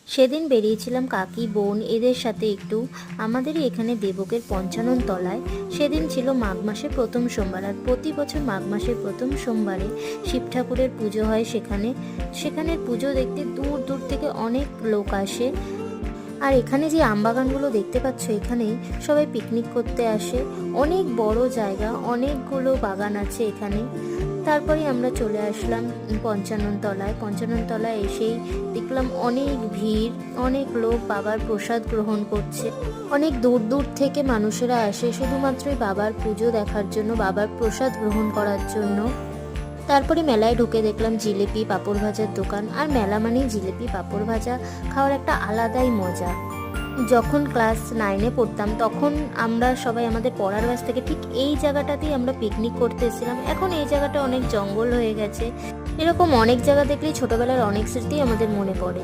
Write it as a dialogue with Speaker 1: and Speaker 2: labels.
Speaker 1: সেদিন বেরিয়েছিলাম কাকি বোন এদের সাথে একটু আমাদেরই এখানে দেবকের পঞ্চানন তলায়। সেদিন ছিল মাঘ মাসের প্রথম সোমবার, আর প্রতি বছর মাঘ মাসের প্রথম সোমবারে শিব ঠাকুরের পুজো হয় সেখানের পুজো দেখতে দূর দূর থেকে অনেক লোক আসে। আর এখানে যে আমবাগানগুলো দেখতে পাচ্ছ, এখানে সবাই পিকনিক করতে আসে। অনেক বড় জায়গা, অনেকগুলো বাগান আছে এখানে। তারপরে আমরা চলে আসলাম পঞ্চানন তলায় এসেই দেখলাম অনেক ভিড়, অনেক লোক বাবার প্রসাদ গ্রহণ করছে। অনেক দূর দূর থেকে মানুষেরা আসে শুধুমাত্রই বাবার পুজো দেখার জন্য, বাবার প্রসাদ গ্রহণ করার জন্য। তারপরে মেলায় ঢুকে দেখলাম জিলিপি পাঁপড় ভাজার দোকান। আর মেলা মানেই জিলিপি পাঁপড় ভাজা খাওয়ার একটা আলাদাই মজা। যখন ক্লাস 9-এ পড়তাম তখন আমরা সবাই আমাদের পড়ার ব্যাচ থেকে ঠিক এই জায়গাটাতেই আমরা পিকনিক করতে এসেছিলাম। এখন এই জায়গাটা অনেক জঙ্গল হয়ে গেছে। এরকম অনেক জায়গা দেখলেই ছোটবেলার অনেক স্মৃতি আমাদের মনে পড়ে।